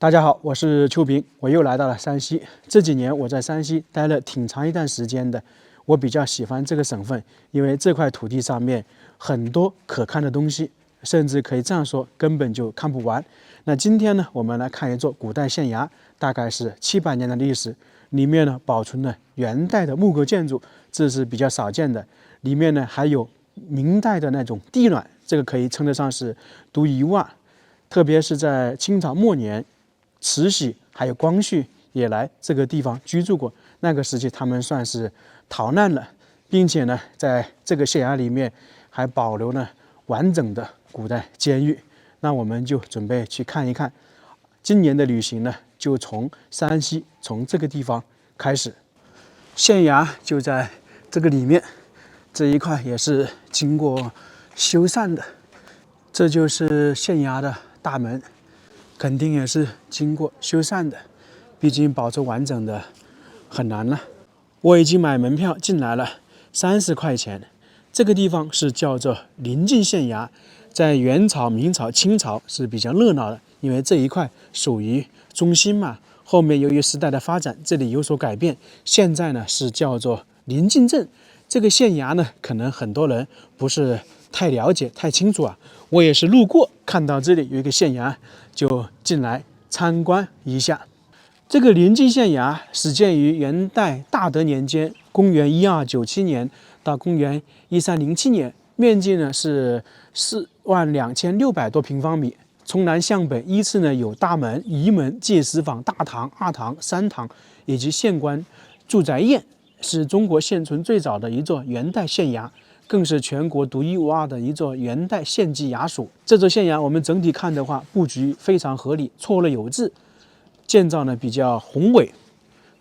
大家好，我是秋平，我又来到了山西。这几年我在山西待了挺长一段时间的，我比较喜欢这个省份，因为这块土地上面很多可看的东西，甚至可以这样说，根本就看不完。那今天呢，我们来看一座古代县衙，大概是700年的历史，里面呢保存了元代的木构建筑，这是比较少见的。里面呢还有明代的那种地暖，这个可以称得上是独一无二。特别是在清朝末年，慈禧还有光绪也来这个地方居住过，那个时期他们算是逃难了，并且呢，在这个县衙里面还保留了完整的古代监狱。那我们就准备去看一看。今年的旅行呢，就从山西从这个地方开始。县衙就在这个里面，这一块也是经过修缮的。这就是县衙的大门。肯定也是经过修缮的，毕竟保持完整的很难了。我已经买门票进来了，30块钱。这个地方是叫做临近县衙，在元朝、明朝、清朝是比较热闹的，因为这一块属于中心嘛。后面由于时代的发展，这里有所改变，现在呢是叫做临近镇。这个县衙呢，可能很多人不是太了解、太清楚啊。我也是路过，看到这里有一个县衙，就进来参观一下。这个临近县衙始建于元代大德年间，公元1297年到公元1307年，面积呢是42600多平方米。从南向北依次呢有大门、仪门、祭司房、大堂、二堂、三堂，以及县官住宅院，是中国现存最早的一座元代县衙。更是全国独一无二的一座元代县级衙署。这座县衙，我们整体看的话，布局非常合理，错落有致，建造呢比较宏伟，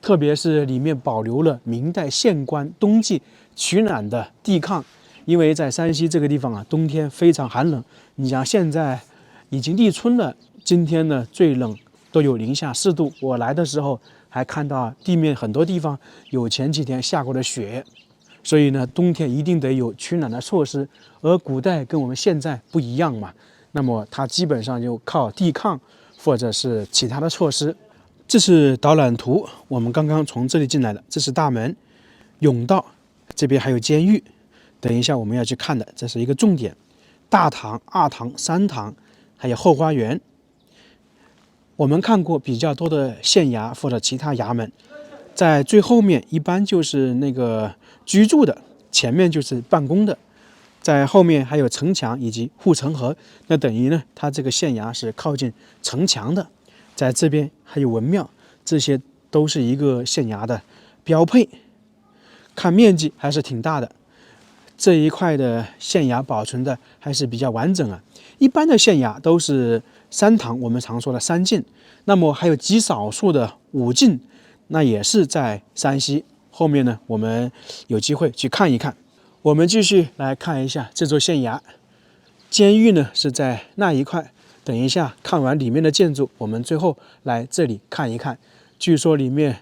特别是里面保留了明代县官冬季取暖的地炕。因为在山西这个地方啊，冬天非常寒冷，你像现在已经立春了，今天呢最冷都有零下4度。我来的时候还看到地面很多地方有前几天下过的雪。所以呢，冬天一定得有取暖的措施，而古代跟我们现在不一样嘛，那么它基本上就靠地炕或者是其他的措施。这是导览图，我们刚刚从这里进来的，这是大门、甬道，这边还有监狱。等一下我们要去看的，这是一个重点：大堂、二堂、三堂，还有后花园。我们看过比较多的县衙或者其他衙门，在最后面一般就是那个居住的，前面就是办公的，在后面还有城墙以及护城河。那等于呢，它这个县衙是靠近城墙的。在这边还有文庙，这些都是一个县衙的标配。看面积还是挺大的，这一块的县衙保存的还是比较完整啊。一般的县衙都是3堂，我们常说的3进，那么还有极少数的5进。那也是在山西。后面呢，我们有机会去看一看。我们继续来看一下这座县衙。监狱呢是在那一块。等一下看完里面的建筑，我们最后来这里看一看。据说里面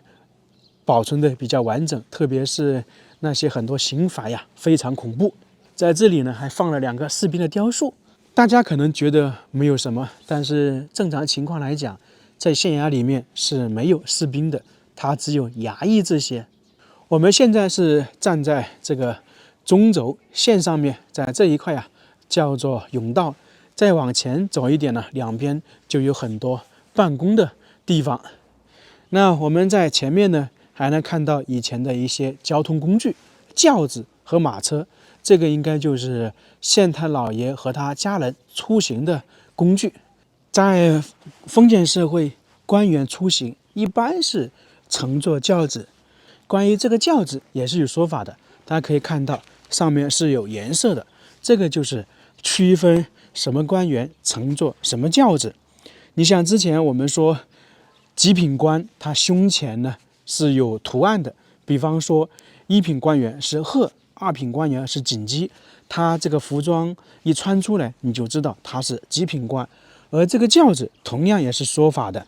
保存的比较完整，特别是那些很多刑罚呀，非常恐怖。在这里呢，还放了2个士兵的雕塑。大家可能觉得没有什么，但是正常情况来讲，在县衙里面是没有士兵的。它只有衙役这些。我们现在是站在这个中轴线上面，在这一块啊，叫做甬道。再往前走一点呢，两边就有很多办公的地方。那我们在前面呢，还能看到以前的一些交通工具，轿子和马车。这个应该就是县太老爷和他家人出行的工具。在封建社会，官员出行一般是乘坐轿子。关于这个轿子也是有说法的，大家可以看到上面是有颜色的，这个就是区分什么官员乘坐什么轿子。你像之前我们说极品官，他胸前呢是有图案的，比方说1品官员是鹤，2品官员是锦鸡，他这个服装一穿出来，你就知道他是极品官。而这个轿子同样也是说法的，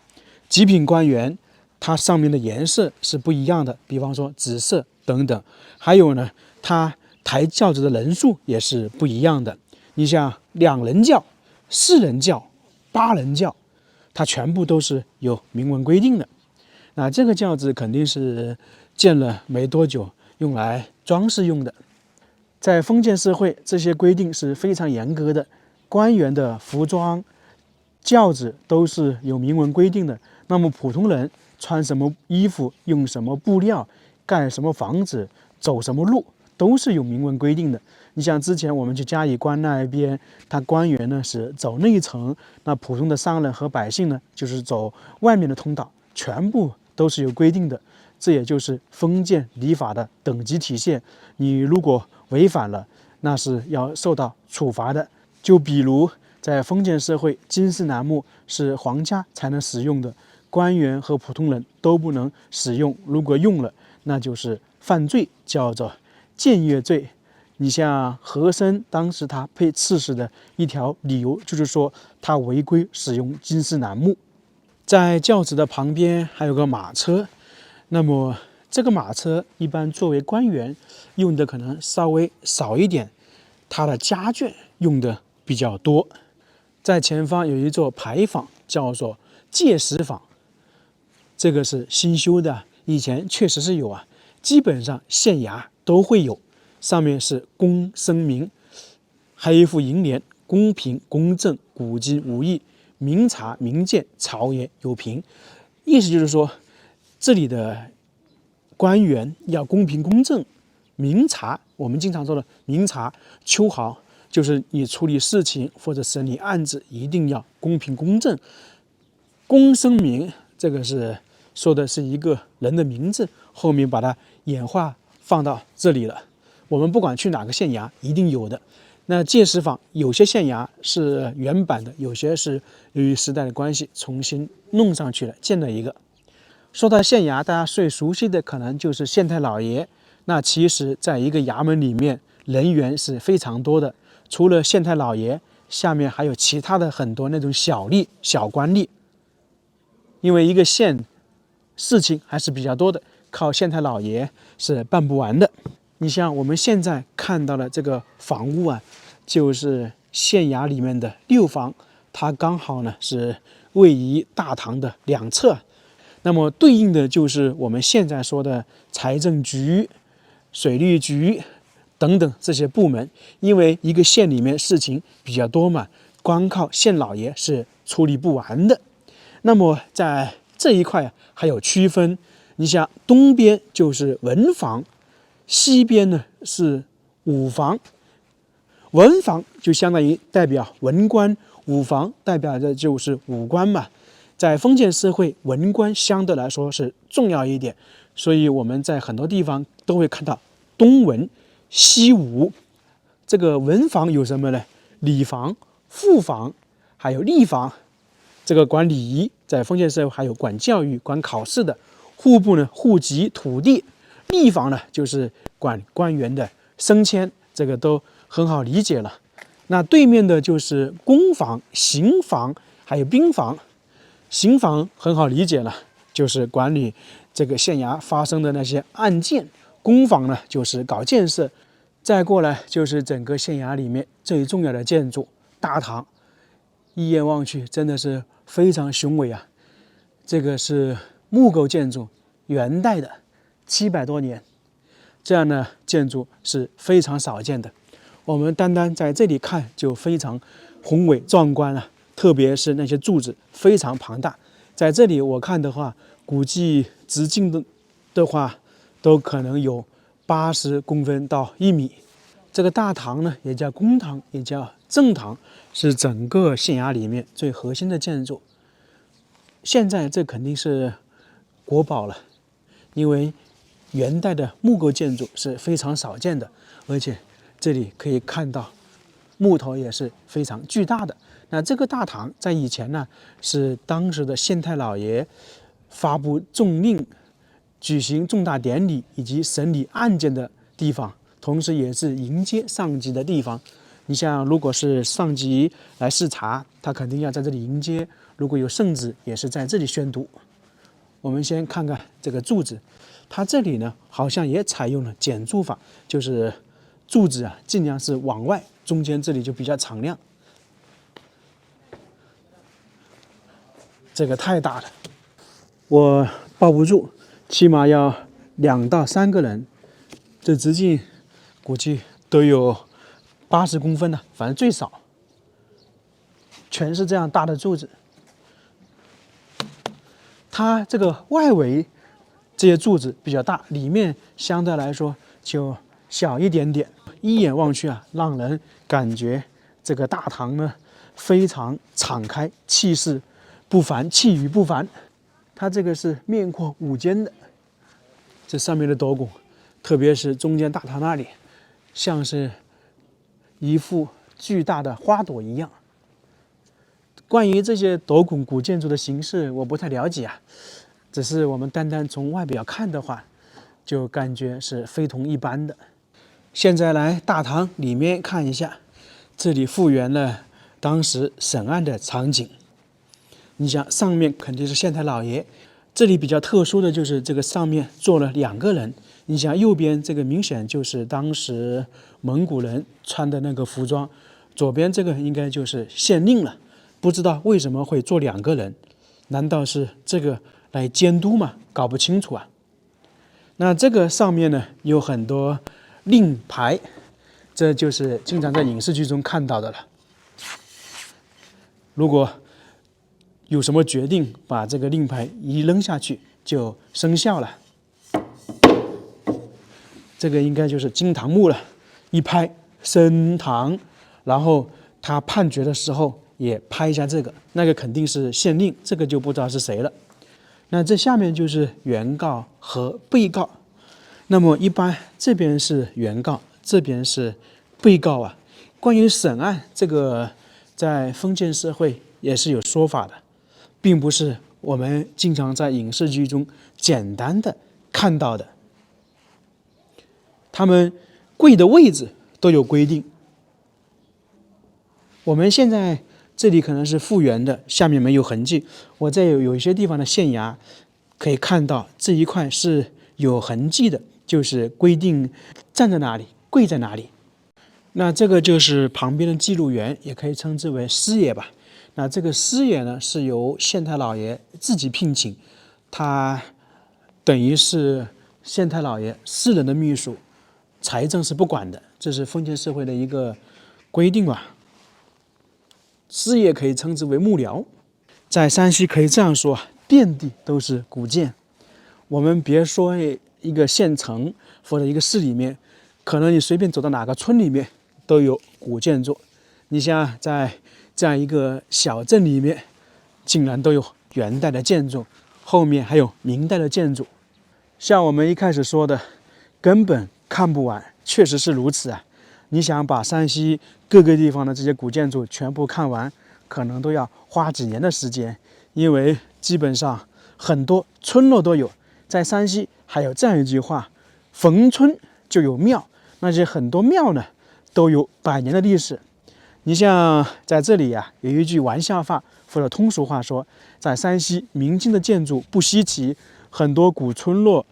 极品官员它上面的颜色是不一样的，比方说紫色等等。还有呢，它抬轿子的人数也是不一样的。你像2人轿、4人轿、8人轿，它全部都是有明文规定的。那这个轿子肯定是建了没多久，用来装饰用的。在封建社会，这些规定是非常严格的，官员的服装、轿子都是有明文规定的。那么普通人穿什么衣服、用什么布料、盖什么房子、走什么路，都是有明文规定的。你像之前我们去嘉峪关那边，他官员呢是走内城，那普通的商人和百姓呢就是走外面的通道，全部都是有规定的。这也就是封建礼法的等级体现。你如果违反了，那是要受到处罚的。就比如在封建社会，金丝楠木是皇家才能使用的，官员和普通人都不能使用。如果用了，那就是犯罪，叫做僭越罪。你像和珅当时他被刺史的一条理由就是说他违规使用金丝楠木。在轿子的旁边还有个马车，那么这个马车一般作为官员用的可能稍微少一点，它的家眷用的比较多。在前方有一座牌坊，叫做介石坊，这个是新修的，以前确实是有啊，基本上县衙都会有，上面是公声明，还有一副楹联：公平公正，古今无异，明察明鉴，朝野有凭。意思就是说，这里的官员要公平公正，明察，我们经常说的明察秋毫，就是你处理事情或者审理案子一定要公平公正。公声明，这个是说的是一个人的名字，后面把它演化放到这里了。我们不管去哪个县衙，一定有的。那介石坊有些县衙是原版的，有些是由于时代的关系重新弄上去了，建了一个。说到县衙，大家最熟悉的可能就是县太老爷。那其实在一个衙门里面，人员是非常多的，除了县太老爷，下面还有其他的很多那种小吏、小官吏。因为一个县事情还是比较多的，靠县太老爷是办不完的。你像我们现在看到的这个房屋啊，就是县衙里面的6房，它刚好呢是位于大堂的两侧。那么对应的就是我们现在说的财政局、水利局等等这些部门。因为一个县里面事情比较多嘛，光靠县老爷是处理不完的。那么在这一块还有区分，你像东边就是文房，西边呢是武房。文房就相当于代表文官，武房代表的就是武官嘛。在封建社会，文官相对来说是重要一点，所以我们在很多地方都会看到东文、西武。这个文房有什么呢？礼房、赋房，还有吏房。这个管礼仪，在封建社会还有管教育、管考试的。户部呢，户籍、土地。吏房呢，就是管官员的升迁，这个都很好理解了。那对面的就是公房、刑房，还有兵房。刑房很好理解了，就是管理这个县衙发生的那些案件。公房呢，就是搞建设。再过来就是整个县衙里面最重要的建筑大堂，一眼望去真的是非常雄伟啊。这个是木构建筑，元代的，700多年，这样的建筑是非常少见的。我们单单在这里看就非常宏伟壮观了，特别是那些柱子非常庞大。在这里我看的话，估计直径的话都可能有80公分到1米。这个大堂呢，也叫公堂，也叫正堂，是整个县衙里面最核心的建筑。现在这肯定是国宝了，因为元代的木构建筑是非常少见的，而且这里可以看到木头也是非常巨大的。那这个大堂在以前呢，是当时的县太老爷发布重令、举行重大典礼以及审理案件的地方，同时也是迎接上级的地方。你像如果是上级来视察，他肯定要在这里迎接；如果有圣旨，也是在这里宣读。我们先看看这个柱子，它这里呢好像也采用了剪柱法，就是柱子啊尽量是往外，中间这里就比较敞亮。这个太大了，我抱不住，起码要2到3个人。这直径估计都有80公分呢，反正最少。全是这样大的柱子，它这个外围这些柱子比较大，里面相对来说就小一点点。一眼望去啊，让人感觉这个大堂呢非常敞开，气势不凡，气宇不凡。它这个是面阔5间的，这上面的斗拱，特别是中间大堂那里，像是一幅巨大的花朵一样。关于这些斗拱古建筑的形式，我不太了解啊，只是我们单单从外表看的话，就感觉是非同一般的。现在来大堂里面看一下，这里复原了当时审案的场景。你想，上面肯定是县太老爷，这里比较特殊的就是这个上面坐了2个人。你想，右边这个明显就是当时蒙古人穿的那个服装，左边这个应该就是县令了。不知道为什么会坐2个人，难道是这个来监督吗？搞不清楚啊。那这个上面呢有很多令牌，这就是经常在影视剧中看到的了。如果有什么决定，把这个令牌一扔下去就生效了。这个应该就是惊堂木了，一拍升堂，然后他判决的时候也拍一下这个，那个肯定是县令，这个就不知道是谁了。那这下面就是原告和被告。那么一般这边是原告，这边是被告啊。关于审案这个，在封建社会也是有说法的，并不是我们经常在影视剧中简单的看到的。他们跪的位置都有规定。我们现在这里可能是复原的，下面没有痕迹。我在有一些地方的县衙可以看到这一块是有痕迹的，就是规定站在哪里，跪在哪里。那这个就是旁边的记录员，也可以称之为师爷吧。那这个师爷呢，是由县太老爷自己聘请，他等于是县太老爷私人的秘书，财政是不管的，这是封建社会的一个规定吧。师爷可以称之为幕僚。在山西可以这样说，遍地都是古建。我们别说一个县城或者一个市里面，可能你随便走到哪个村里面都有古建筑。你像在这样一个小镇里面，竟然都有元代的建筑，后面还有明代的建筑。像我们一开始说的，根本看不完，确实是如此啊。你想把山西各个地方的这些古建筑全部看完，可能都要花几年的时间，因为基本上很多村落都有。在山西还有这样一句话，逢村就有庙，那些很多庙呢都有100年的历史。你像在这里呀，有一句玩笑话或者通俗话说，在山西明清的建筑不稀奇，很多古村落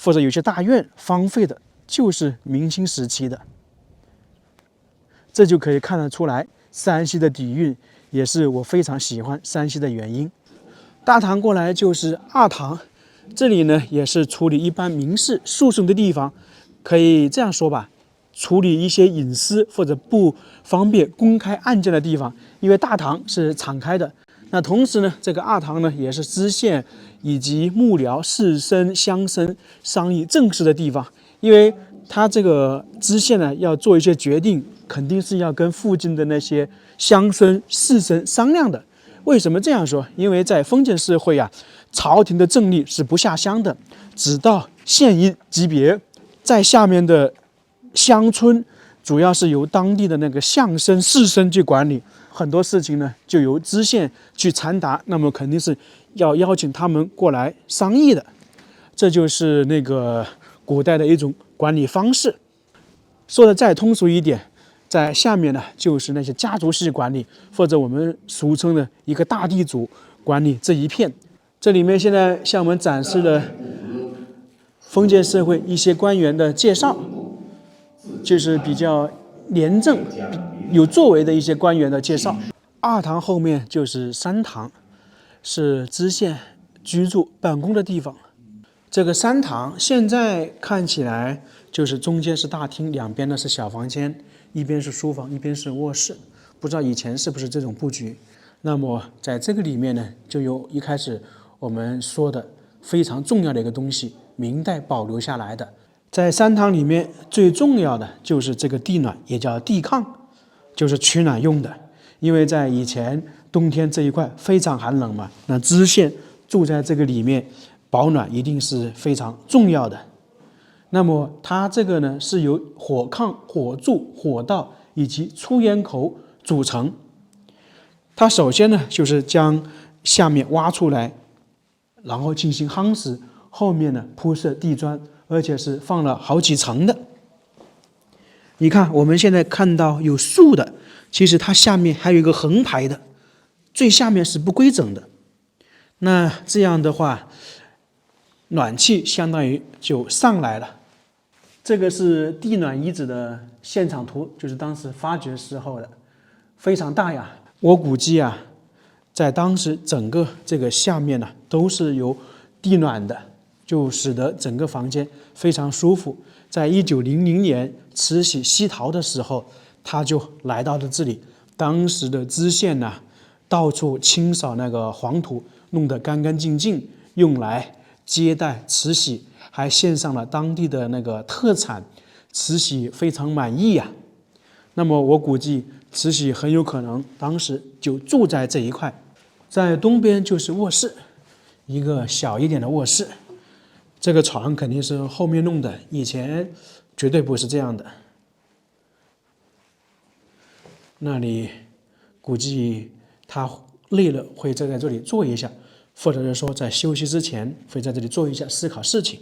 或者有些大院荒废的就是明清时期的。这就可以看得出来，山西的底蕴也是我非常喜欢山西的原因。大堂过来就是2堂，这里呢也是处理一般民事诉讼的地方，可以这样说吧，处理一些隐私或者不方便公开案件的地方。因为大堂是敞开的，那同时呢，这个2堂呢也是知县以及幕僚、士绅、乡绅商议政事的地方。因为他这个知县呢要做一些决定，肯定是要跟附近的那些乡绅、士绅商量的。为什么这样说？因为在封建社会啊，朝廷的政力是不下乡的，只到县一级别，在下面的乡村主要是由当地的那个乡绅、士绅去管理，很多事情呢就由知县去传达，那么肯定是要邀请他们过来商议的。这就是那个古代的一种管理方式。说的再通俗一点，在下面呢就是那些家族式管理，或者我们俗称的一个大地主管理这一片。这里面现在向我们展示了封建社会一些官员的介绍，就是比较廉政有作为的一些官员的介绍。2堂后面就是3堂，是知县居住办公的地方。这个三堂现在看起来就是中间是大厅，两边呢是小房间，一边是书房，一边是卧室。不知道以前是不是这种布局。那么在这个里面呢，就有一开始我们说的非常重要的一个东西，明代保留下来的。在三堂里面最重要的就是这个地暖，也叫地炕，就是取暖用的。因为在以前冬天这一块非常寒冷嘛，那知县住在这个里面，保暖一定是非常重要的。那么它这个呢是由火炕、火柱、火道以及出烟口组成。它首先呢就是将下面挖出来，然后进行夯实，后面呢铺设地砖，而且是放了好几层的。你看我们现在看到有竖的，其实它下面还有一个横排的，最下面是不规整的。那这样的话，暖气相当于就上来了。这个是地暖遗址的现场图，就是当时发掘时候的，非常大呀。我估计啊，在当时整个这个下面呢都是由地暖的，就使得整个房间非常舒服。在1900年慈禧西逃的时候，他就来到了这里。当时的知县呢，到处清扫那个黄土，弄得干干净净，用来接待慈禧，还献上了当地的那个特产，慈禧非常满意呀。那么我估计慈禧很有可能当时就住在这一块。在东边就是卧室，一个小一点的卧室。这个床肯定是后面弄的，以前绝对不是这样的。那里估计他累了会在这里坐一下，或者是说在休息之前会在这里坐一下思考事情。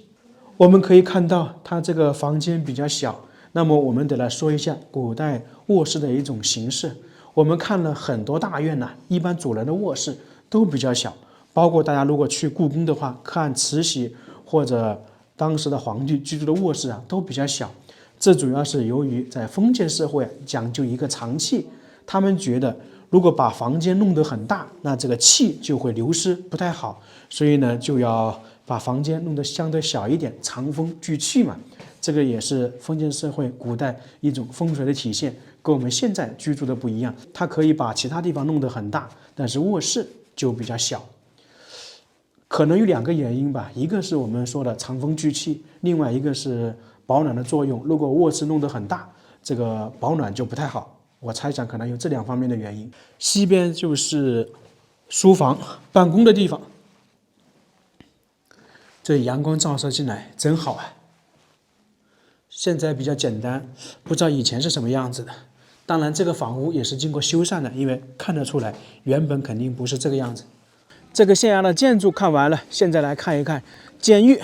我们可以看到它这个房间比较小，那么我们得来说一下古代卧室的一种形式。我们看了很多大院呢，一般主人的卧室都比较小，包括大家如果去故宫的话，看慈禧或者当时的皇帝居住的卧室啊，都比较小。这主要是由于在封建社会讲究一个长气，他们觉得如果把房间弄得很大，那这个气就会流失，不太好，所以呢就要把房间弄得相对小一点，长风聚气嘛。这个也是封建社会古代一种风水的体现，跟我们现在居住的不一样。它可以把其他地方弄得很大，但是卧室就比较小。可能有两个原因吧，一个是我们说的长风聚气，另外一个是保暖的作用。如果卧室弄得很大，这个保暖就不太好。我猜想可能有这两方面的原因。西边就是书房、办公的地方，这阳光照射进来真好啊。现在比较简单，不知道以前是什么样子的。当然，这个房屋也是经过修缮的，因为看得出来原本肯定不是这个样子。这个县衙的建筑看完了，现在来看一看监狱，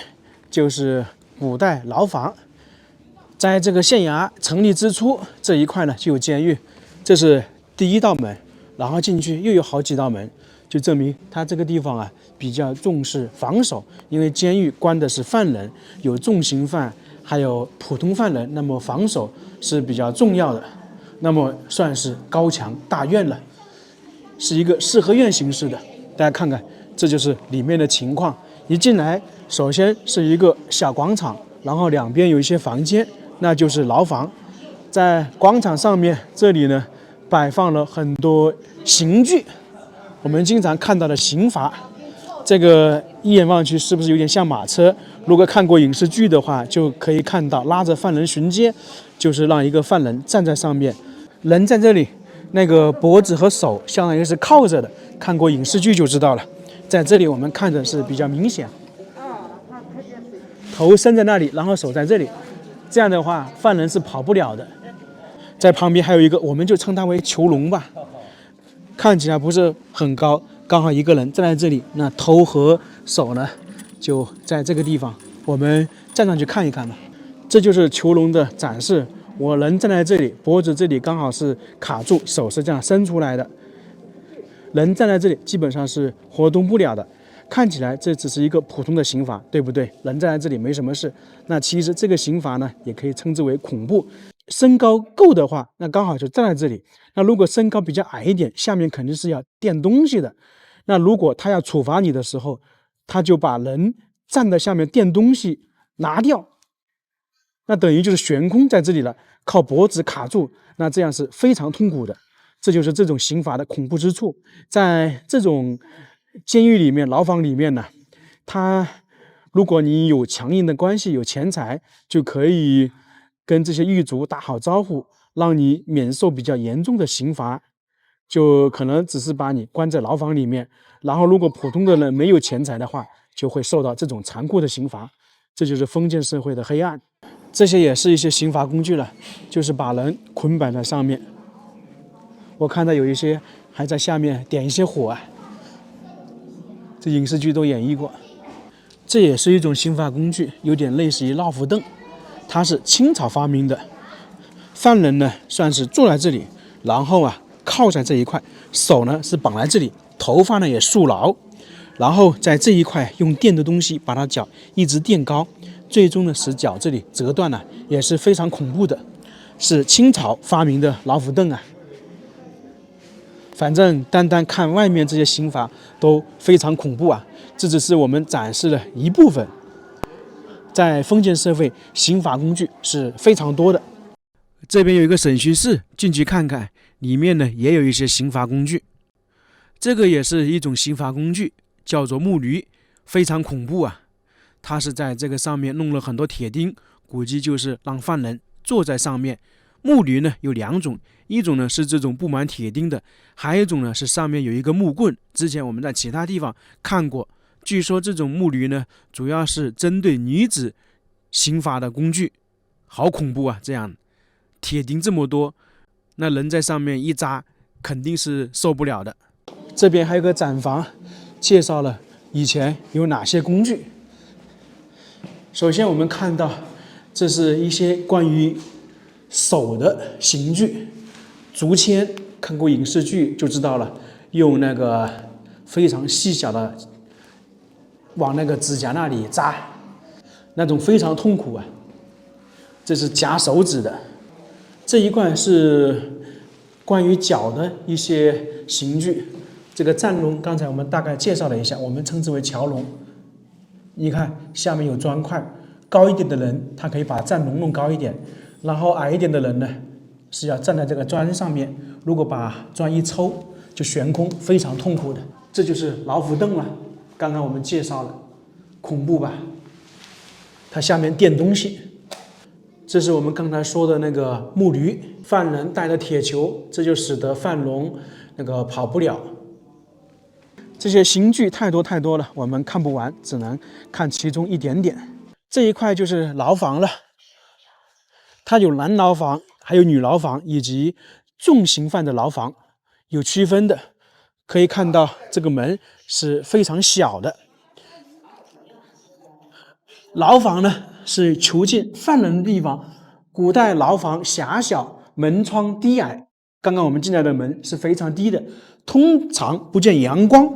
就是古代牢房。在这个县衙成立之初，这一块呢就有监狱，这是第一道门，然后进去又有好几道门，就证明它这个地方啊比较重视防守，因为监狱关的是犯人，有重刑犯，还有普通犯人，那么防守是比较重要的，那么算是高墙大院了，是一个四合院形式的。大家看看，这就是里面的情况。一进来，首先是一个小广场，然后两边有一些房间，那就是牢房。在广场上面，这里呢摆放了很多刑具，我们经常看到的刑罚。这个一眼望去是不是有点像马车？如果看过影视剧的话，就可以看到拉着犯人巡街，就是让一个犯人站在上面，人在这里，那个脖子和手相当于是靠着的。看过影视剧就知道了，在这里我们看着是比较明显，头伸在那里，然后手在这里，这样的话犯人是跑不了的。在旁边还有一个，我们就称它为囚笼吧，看起来不是很高，刚好一个人站在这里，那头和手呢就在这个地方，我们站上去看一看吧。这就是囚笼的展示，我人站在这里，脖子这里刚好是卡住，手是这样伸出来的。人站在这里基本上是活动不了的，看起来这只是一个普通的刑罚，对不对？人站在这里没什么事。那其实这个刑罚呢，也可以称之为恐怖。身高够的话，那刚好就站在这里。那如果身高比较矮一点，下面肯定是要垫东西的。那如果他要处罚你的时候，他就把人站在下面垫东西拿掉，那等于就是悬空在这里了，靠脖子卡住，那这样是非常痛苦的。这就是这种刑罚的恐怖之处。在这种监狱里面、牢房里面呢，如果你有强硬的关系、有钱财，就可以跟这些狱卒打好招呼，让你免受比较严重的刑罚。就可能只是把你关在牢房里面，然后如果普通的人没有钱财的话，就会受到这种残酷的刑罚。这就是封建社会的黑暗。这些也是一些刑罚工具了，就是把人捆绑在上面。我看到有一些还在下面点一些火啊，这影视剧都演绎过。这也是一种刑罚工具，有点类似于烙斧凳，它是清朝发明的。犯人呢算是坐在这里，然后靠在这一块，手呢是绑在这里，头发呢也束牢，然后在这一块用电的东西把他脚一直垫高，最终呢使脚这里折断了，也是非常恐怖的，是清朝发明的老虎凳啊。反正单单看外面这些刑罚都非常恐怖啊，这只是我们展示了一部分。在封建社会，刑罚工具是非常多的。这边有一个审讯室，进去看看，里面呢也有一些刑罚工具。这个也是一种刑罚工具，叫做木驴，非常恐怖啊。它是在这个上面弄了很多铁钉，估计就是让犯人坐在上面。木驴呢有两种，一种呢是这种布满铁钉的，还有一种呢是上面有一个木棍。之前我们在其他地方看过，据说这种木驴呢主要是针对女子刑罚的工具，好恐怖啊！这样铁钉这么多，那人在上面一扎肯定是受不了的。这边还有个展房，介绍了以前有哪些工具。首先我们看到这是一些关于手的刑具，竹签，看过影视剧就知道了，用那个非常细小的往那个指甲那里扎，那种非常痛苦啊。这是夹手指的。这一块是关于脚的一些刑具，这个站笼刚才我们大概介绍了一下，我们称之为桥笼。你看下面有砖块，高一点的人他可以把站笼弄高一点，然后矮一点的人呢是要站在这个砖上面，如果把砖一抽就悬空，非常痛苦的。这就是老虎凳了，刚刚我们介绍了，恐怖吧？它下面垫东西。这是我们刚才说的那个木驴，犯人带着铁球，这就使得犯人那个跑不了。这些刑具太多太多了，我们看不完，只能看其中一点点。这一块就是牢房了，它有男牢房，还有女牢房，以及重刑犯的牢房，有区分的。可以看到这个门是非常小的。牢房呢是囚禁犯人的地方，古代牢房狭小，门窗低矮。刚刚我们进来的门是非常低的，通常不见阳光，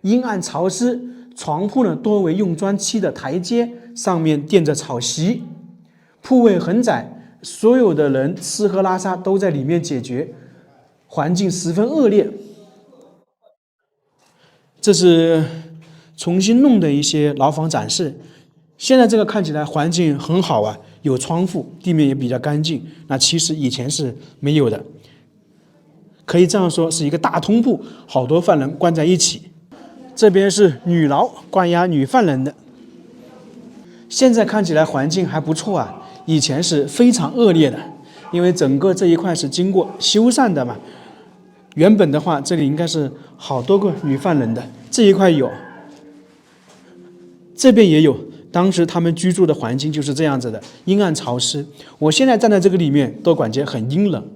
阴暗潮湿。床铺呢多为用砖砌的台阶，上面垫着草席，铺位很窄，所有的人吃喝拉撒都在里面解决，环境十分恶劣。这是重新弄的一些牢房展示。现在这个看起来环境很好啊，有窗户，地面也比较干净。那其实以前是没有的，可以这样说，是一个大通铺，好多犯人关在一起。这边是女牢，关押女犯人的。现在看起来环境还不错啊，以前是非常恶劣的，因为整个这一块是经过修缮的嘛。原本的话，这里应该是好多个女犯人的，这一块有，这边也有。当时他们居住的环境就是这样子的，阴暗潮湿。我现在站在这个里面都感觉很阴冷，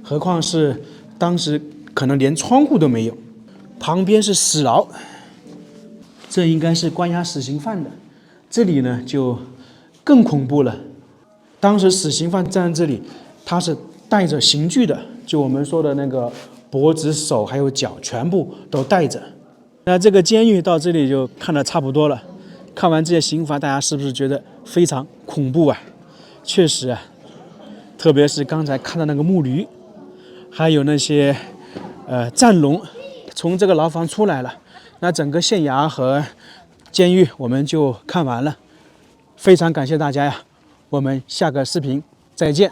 何况是当时可能连窗户都没有。旁边是死牢，这应该是关押死刑犯的。这里呢就更恐怖了。当时死刑犯站在这里，他是带着刑具的，就我们说的那个脖子、手还有脚全部都带着。那这个监狱到这里就看得差不多了。看完这些刑罚，大家是不是觉得非常恐怖啊？确实啊，特别是刚才看到那个木驴，还有那些站笼，从这个牢房出来了，那整个县衙和监狱我们就看完了。非常感谢大家呀，我们下个视频再见。